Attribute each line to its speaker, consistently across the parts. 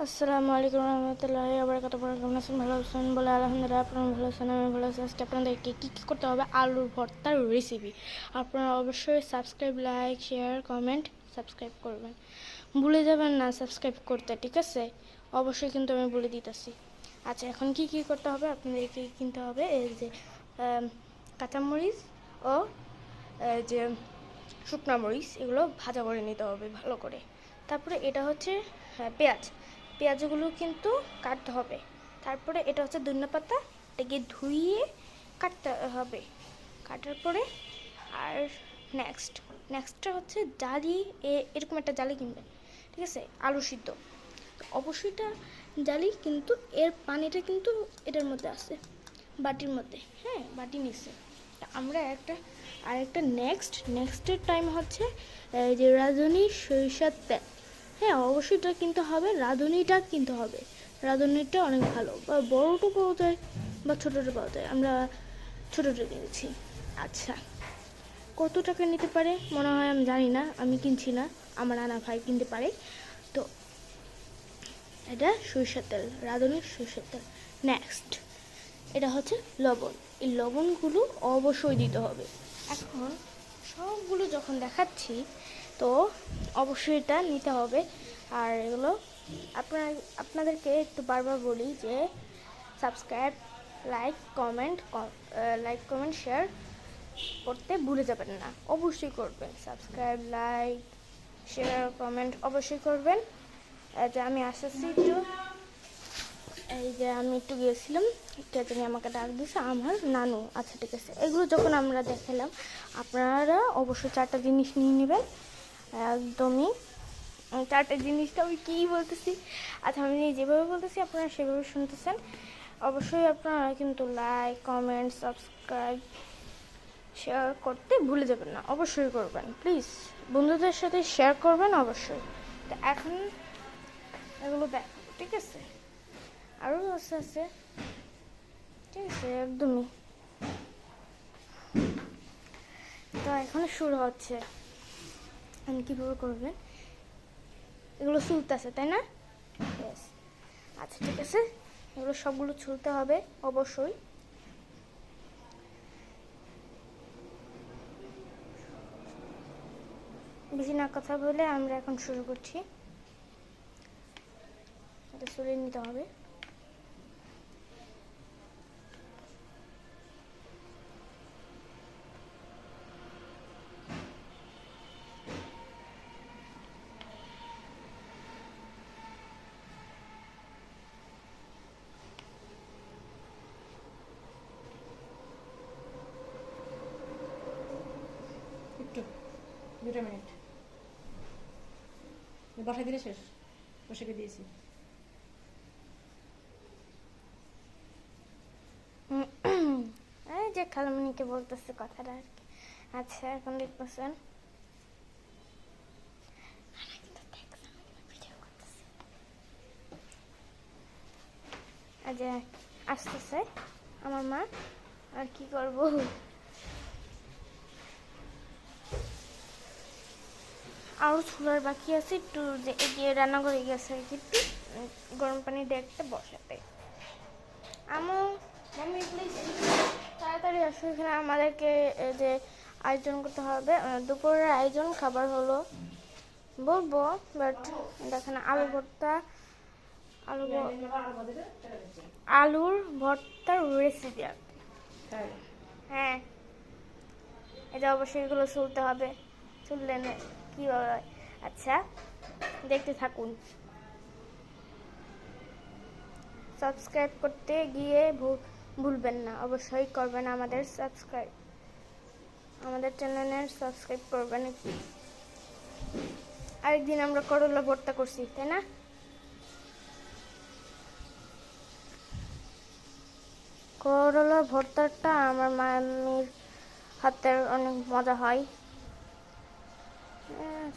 Speaker 1: আসসালামু আলাইকুম রহমতুল্লাহি ওয়া বারাকাতুহু। কেমন আছেন? ভালো আছেন? বলে আলহামদুলিল্লাহ। আপনারা ভালো আছেন? আমি ভালো আছি। আজকে আপনাদেরকে কী কী করতে হবে আলুর ভর্তার রেসিপি। আপনারা অবশ্যই subscribe, like, share, comment subscribe করবেন, ভুলে যাবেন না সাবস্ক্রাইব করতে, ঠিক আছে? অবশ্যই কিন্তু আমি বলে দিতেছি। আচ্ছা, এখন কি কি করতে হবে? আপনাদেরকে কিনতে হবে এই যে কাঁচামরিচ ও যে শুকনো মরিচ, এগুলো ভাজা করে নিতে হবে ভালো করে। তারপরে এটা হচ্ছে পেঁয়াজ, পেঁয়াজগুলো কিন্তু কাটতে হবে। তারপরে এটা হচ্ছে ধনেপাতা, এটাকে ধুইয়ে কাটতে হবে। কাটার পরে আর নেক্সটটা হচ্ছে জালি, এরকম একটা জালি কিনবেন, ঠিক আছে? আলু সিদ্ধ অবশ্যই এটা জালি, কিন্তু এর পানিটা কিন্তু এটার মধ্যে আছে, বাটির মধ্যে। হ্যাঁ, বাটি নিচ্ছে। আমরা আরেকটা নেক্সটের টাইম হচ্ছে যে রাঁধুনি সরিষার তেল। হ্যাঁ, অবশ্যই এটা কিনতে হবে, রাঁধুনিটা কিনতে হবে। রাঁধুনিটা অনেক ভালো, বা বড়োটা পাওয়া যায় বা ছোটোটা পাওয়া যায়। আমরা ছোটোটা কিনেছি। আচ্ছা, কত টাকা নিতে পারে মনে হয় আমি জানি না, আমি কিনছি না, আমার আনা ভাই কিনতে পারে। তো এটা সরিষার তেল, রাঁধুনির সরিষার তেল। নেক্সট এটা হচ্ছে লবণ, এই লবণগুলো অবশ্যই দিতে হবে। এখন সবগুলো যখন দেখাচ্ছি, তো অবশ্যই এটা নিতে হবে। আর এগুলো আপনাদেরকে একটু বারবার বলি যে সাবস্ক্রাইব, লাইক কমেন্ট শেয়ার করতে ভুলে যাবেন না, অবশ্যই করবেন। সাবস্ক্রাইব, লাইক, শেয়ার, কমেন্ট অবশ্যই করবেন। যে আমি আসতেছি একটু, এই যে আমি একটু গিয়েছিলাম, কে জানি আমাকে ডাক দিয়েছে, আমার নানু। আচ্ছা, ঠিক আছে। এগুলো যখন আমরা দেখালাম, আপনারা অবশ্যই 4টা জিনিস নিয়ে নেবেন একদমই। 4টা জিনিসটা আমি কী বলতেছি, আচ্ছা আমি যেভাবে বলতেছি আপনারা সেভাবে শুনতেছেন। অবশ্যই আপনারা কিন্তু লাইক, কমেন্ট, সাবস্ক্রাইব, শেয়ার করতে ভুলে যাবেন না, অবশ্যই করবেন প্লিজ। বন্ধুদের সাথে শেয়ার করবেন অবশ্যই। তো এখন এগুলো দেখাবো, ঠিক আছে? আরও আছে, ঠিক আছে, একদমই। তো এখন শুরু হচ্ছে, আমি কীভাবে করবেন, এগুলো ছুলতেছে তাই না? ইয়েস। আচ্ছা, ঠিক আছে, এগুলো সবগুলো ছুলতে হবে অবশ্যই। বেশি না কথা বলে আমরা এখন শুরু করছি। এটা ছুলে নিতে হবে।
Speaker 2: একটু 2টা মিনিট বসাই দিলে শেষ, বসে দিয়েছি।
Speaker 1: এই যে খালামণিকে বলতেছে কথাটা আর কি। আচ্ছা, এখন দেখতেছেন যে আসতেছে আমার মা, আর কি করব। আরও ছোলার বাকি আছে, একটু যে এগিয়ে রান্না করে গেছে আর কি, একটু গরম পানি দিয়ে একটা বসাতে। মাম্মি প্লিজ তাড়াতাড়ি আসো এখানে, আমাদেরকে যে আয়োজন করতে হবে। দুপুরের আয়োজন খাবার হলো বলবো, বাট দেখেন আলু ভর্তা, আলুর ভর্তার রেসিপি। হ্যাঁ, এটা অবশ্যই এগুলো চলতে হবে, চললে কি হবে। আচ্ছা, দেখতে থাকুন। সাবস্ক্রাইব করতে গিয়ে ভুলবেন না, অবশ্যই করবেন। আমাদের চ্যানেলের সাবস্ক্রাইব করবেন। আরেকদিন আমরা করলা ভর্তা করছি তাই না? করলা ভর্তাটা আমার মামির হাতের অনেক মজা হয়।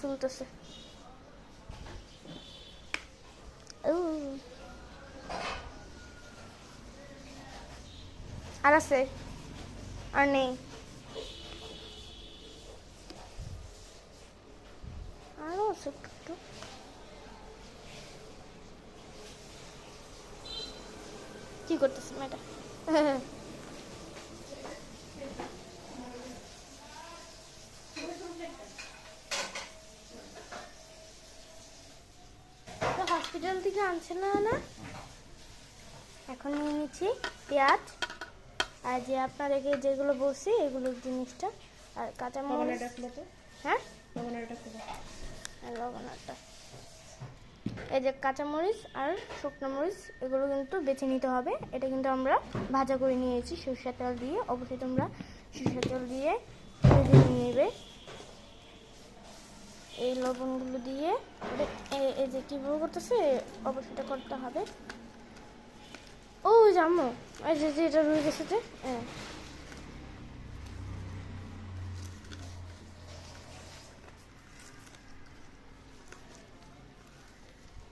Speaker 1: চলতেছে। আর আছে, আর নেই, আরও আছে একটু। কি করতেছে মেয়েটা? তো হসপিটাল থেকে আনছিল না, এখন নিয়ে নিচ্ছি পেঁয়াজ আর যে আপনাদেরকে যেগুলো বলছি এগুলো জিনিসটা আর কাঁচামরিচ। হ্যাঁ, আর লবণটা, এই যে কাঁচামরিচ আর শুকনো মরিচ এগুলো কিন্তু বেছে নিতে হবে। এটা কিন্তু আমরা ভাজা করে নিয়েছি সরষের তেল দিয়ে। অবশ্যই তোমরা সরষের তেল দিয়ে ভেজে নিয়ে নেবে। এই লবণগুলো দিয়ে এই যে কীভাবে করতেছে অবশ্যই এটা করতে হবে। ও জামো, এই যে এটা রয়ে গেছে যে, হ্যাঁ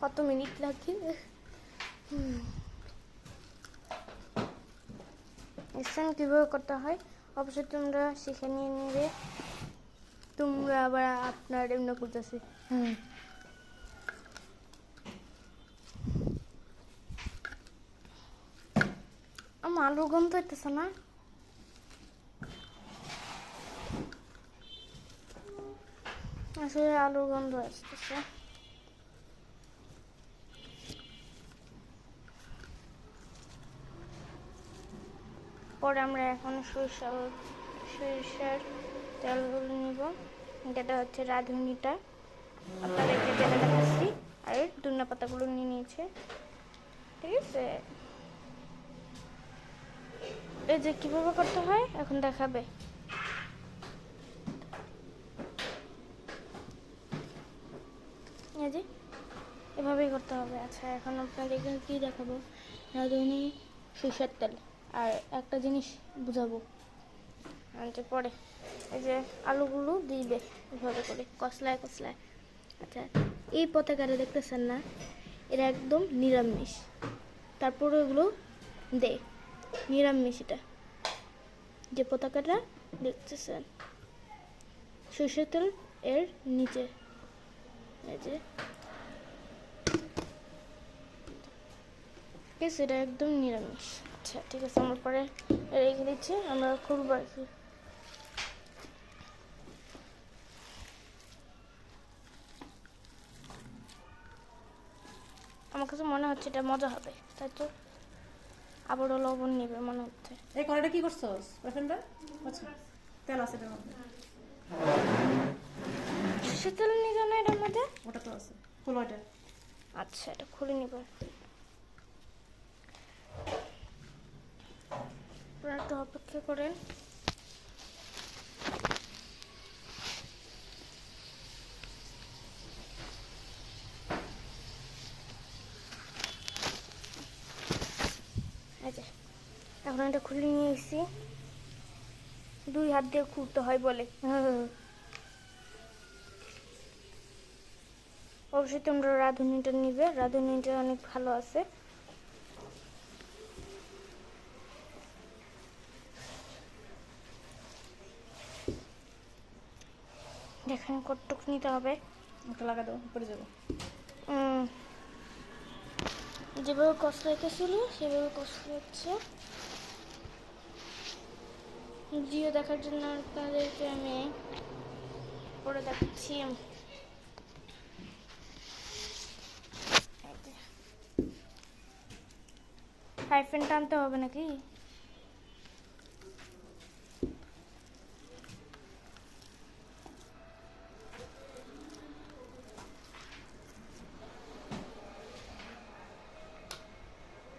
Speaker 1: কত মিনিট লাগে স্ট্যান্ড কীভাবে করতে হয় অবশ্যই তোমরা শিখে নিয়ে নেবে। তোমরা আবার আপনার এমনি করতেছি। আমার আলুর গন্ধ হইতেছে না? আসলে আলুর গন্ধ আসতেছে। পরে আমরা এখন সরিষার তেলগুলো নিব। যেটা হচ্ছে রাঁধুনিটা আপনাদেরকে যেটা দেখাচ্ছি, আর ধনিয়া পাতাগুলো নিয়ে নিয়েছে। ঠিক আছে, এই যে কীভাবে করতে হয় এখন দেখাবে। এই যে এভাবেই করতে হবে। আচ্ছা, এখন আপনাদেরকে কী দেখাবো? রাঁধুনি, সরিষার তেল আর একটা জিনিস বুঝাবো। আনতে পরে এই যে আলুগুলো দিবে এভাবে করে কসলায় কসলায়। আচ্ছা, এই পতাকাটা দেখতেছেন না, এরা একদম নিরামিষ, তারপরে এগুলো দে নিরামিষ। এটা যে পতাকাটা দেখতেছেন সরষের তেল এর নিচে, এই যে সেটা একদম নিরামিষ। আচ্ছা ঠিক আছে, আমরা পরে রেখে দিচ্ছি, আমরা খুলবো আর কি। আমার কাছে মনে হচ্ছে এটা মজা হবে, তাই তো আবারও লবণ নেবে মনে হচ্ছে।
Speaker 2: এই কড়াইটা কি করছো বয়ফ্রেন্ডটা? আচ্ছা, তেল আছে এটার মধ্যে।
Speaker 1: সরষের তেল নিয়ে না এটার মধ্যে?
Speaker 2: ওটা তো আছে, খোলো এটা।
Speaker 1: আচ্ছা, এটা খুলে নিব। আপনারা একটু অপেক্ষা করেন। এখন এটা খুলে নিয়ে এসেছি, 2 হাত দিয়ে খুলতে হয় বলে। অবশ্যই তোমরা রাঁধুনিটা নিবে, রাঁধুনিটা অনেক ভালো আছে। দেখেন কতটুকু নিতে হবে।
Speaker 2: ওটা লাগা দাও, উপরে যাবো।
Speaker 1: যেভাবে কষলাইতেছিল সেভাবে কষলাচ্ছে। ভিডিও দেখার জন্য আপনাদেরকে আমি পরে দেখাচ্ছি। হাইফেন টানতে হবে নাকি?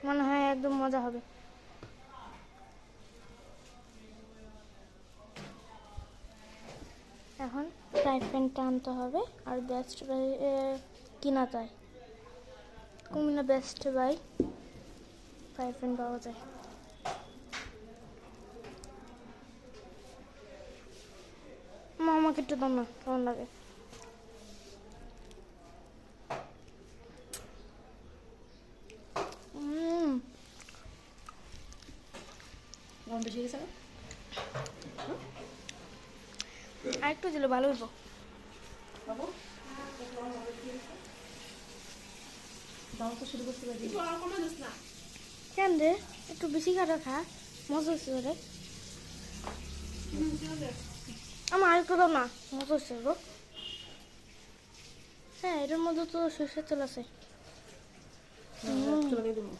Speaker 1: মনে হয় একদম মজা হবে। এখন ফ্রাই প্যানটা আনতে হবে, আর বেস্ট বাই কিনা যায়, Comilla best buy fry pan পাওয়া যায়। আমাকে একটু দাও না, কেমন লাগে।
Speaker 2: গরম বেশি গেছে না?
Speaker 1: আর একটু দিলে ভালো হইব।
Speaker 2: বাবু দাও তো শুরু করতে পারি।
Speaker 1: কেন রে একটু বেশি কাটা খা মজা হচ্ছে রে আমার আর একটু দাও না মজা হচ্ছে গো হ্যাঁ এটার মধ্যে তো সরষের তেল আছে
Speaker 2: চলে দিয়ে দেবো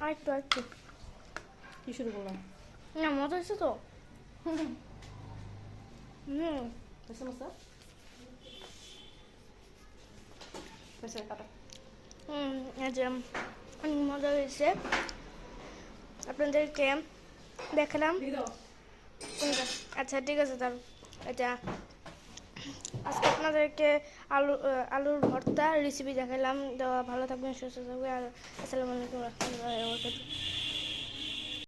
Speaker 1: আর একটু
Speaker 2: কি শুরু করলাম
Speaker 1: না মজা হচ্ছে তো
Speaker 2: হয়েছে মশা হয়েছে কাটা
Speaker 1: এই যে অনেক মজা হয়েছে আপনাদেরকে দেখালাম
Speaker 2: দিয়ে দাও
Speaker 1: কোনটা? আচ্ছা ঠিক আছে তার এটা আজকে আপনাদেরকে আলুর ভর্তা রেসিপি দেখালাম দেওয়া ভালো থাকবেন সুস্থ থাকবেন আর আসসালামু আলাইকুম রহমতুল্লাহি ওয়া বারাকাতুহু